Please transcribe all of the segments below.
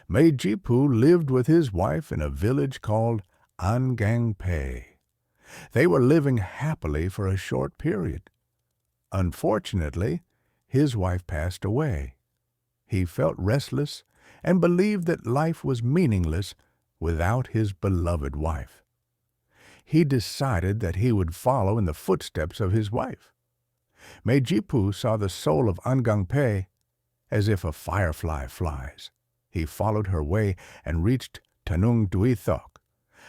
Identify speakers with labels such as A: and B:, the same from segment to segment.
A: MEIJIPU lived with his wife in a village called Angangpe. They were living happily for a short period. Unfortunately, his wife passed away. He felt restless and believed that life was meaningless without his beloved wife. He decided that he would follow in the footsteps of his wife. MEIJIPU saw the soul of Angangpe as if a firefly flies. He followed her way and reached Tanung Duithok,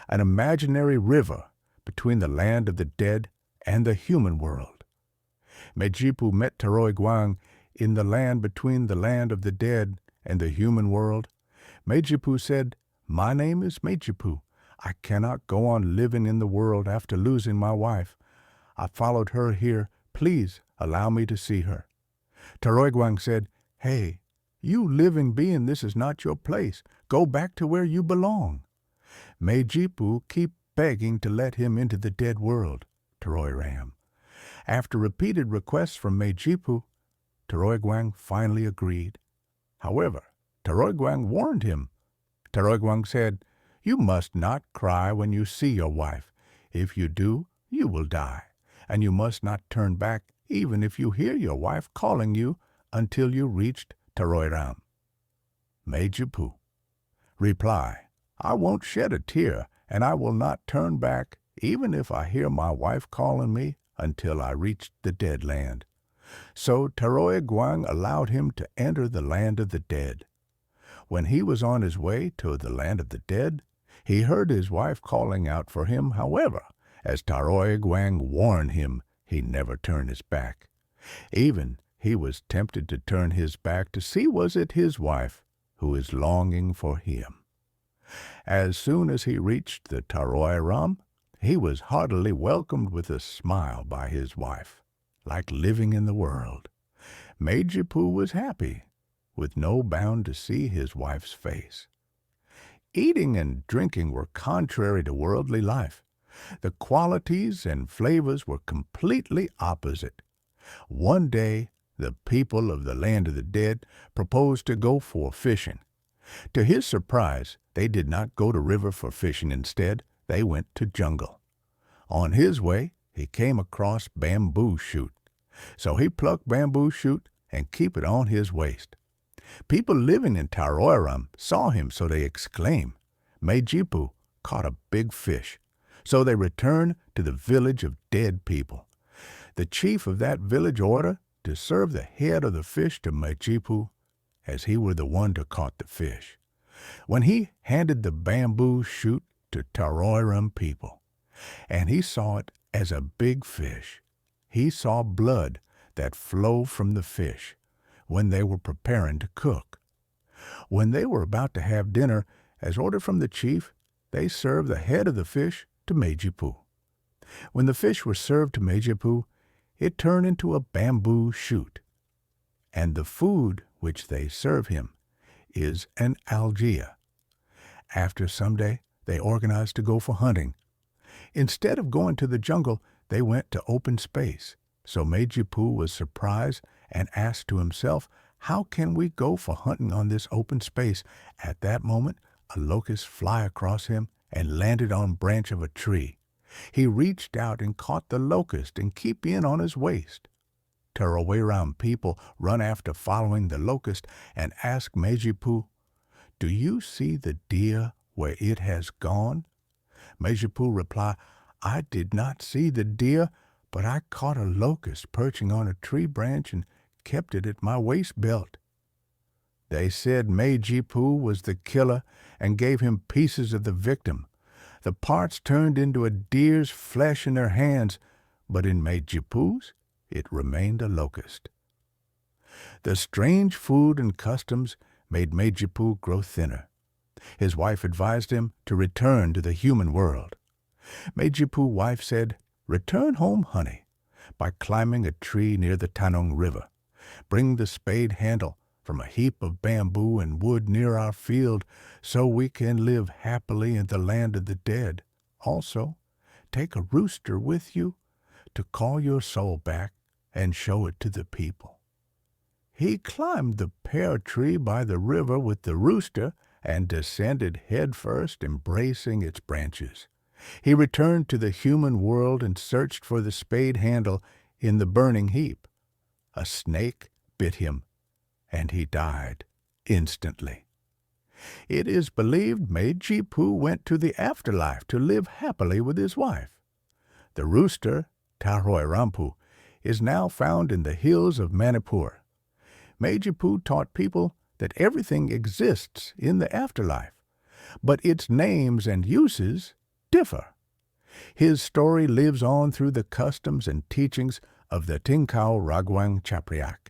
A: an imaginary river between the land of the dead and the human world. MEIJIPU met Taroi Guang in the land between the land of the dead and the human world. MEIJIPU said, "My name is MEIJIPU. I cannot go on living in the world after losing my wife. I followed her here. Please allow me to see her." Taroi Guang said, "Hey, you living being, this is not your place. Go back to where you belong." MEIJIPU keep begging to let him into the dead world, Taroi Ram. After repeated requests from MEIJIPU, Taroi Guang finally agreed. However, Taroi Guang warned him. Taroi Guang said, "You must not cry when you see your wife. If you do, you will die, and you must not turn back even if you hear your wife calling you until you reached Taroi Ram." MEIJIPU. Reply, "I won't shed a tear, and I will not turn back even if I hear my wife calling me until I reach the dead land." So Taroi Guang allowed him to enter the land of the dead. When he was on his way to the land of the dead, he heard his wife calling out for him. However, as Taroi Guang warned him, he never turned his back. Even he was tempted to turn his back to see was it his wife who is longing for him. As soon as he reached the Taroi Ram, he was heartily welcomed with a smile by his wife, like living in the world. MEIJIPU was happy, with no bound to see his wife's face. Eating and drinking were contrary to worldly life. The qualities and flavors were completely opposite. One day, the people of the land of the dead proposed to go for fishing. To his surprise, they did not go to river for fishing. Instead, they went to jungle. On his way, he came across bamboo shoot. So he plucked bamboo shoot and keep it on his waist. People living in Taroi Ram saw him, so they exclaimed, "MEIJIPU caught a big fish." So they returned to the village of dead people. The chief of that village ordered to serve the head of the fish to MEIJIPU, as he were the one to caught the fish. When he handed the bamboo shoot to Taroi Ram people, and he saw it as a big fish, he saw blood that flowed from the fish when they were preparing to cook. When they were about to have dinner, as ordered from the chief, they served the head of the fish to MEIJIPU. When the fish was served to MEIJIPU, it turned into a bamboo shoot. And the food which they serve him is an algaea. After some day, they organized to go for hunting. Instead of going to the jungle, they went to open space. So MEIJIPU was surprised and asked to himself, "How can we go for hunting on this open space?" At that moment, a locust flew across him and landed on a branch of a tree. He reached out and caught the locust and kept it on his waist. Taroi Ram people run after following the locust and ask MEIJIPU, "Do you see the deer where it has gone?" MEIJIPU replied, "I did not see the deer, but I caught a locust perching on a tree branch and kept it at my waist belt." They said MEIJIPU was the killer and gave him pieces of the victim. The parts turned into a deer's flesh in their hands, but in MEIJIPU's, it remained a locust. The strange food and customs made MEIJIPU grow thinner. His wife advised him to return to the human world. MEIJIPU's wife said, "Return home, honey, by climbing a tree near the Tanong River. Bring the spade handle from a heap of bamboo and wood near our field so we can live happily in the land of the dead. Also, take a rooster with you to call your soul back and show it to the people." He climbed the pear tree by the river with the rooster and descended headfirst, embracing its branches. He returned to the human world and searched for the spade handle in the burning heap. A snake bit him, and he died instantly. It is believed MEIJIPU went to the afterlife to live happily with his wife. The rooster, Rampu, is now found in the hills of Manipur. MEIJIPU taught people that everything exists in the afterlife, but its names and uses differ. His story lives on through the customs and teachings of the Tingkau Raguang Chapriak.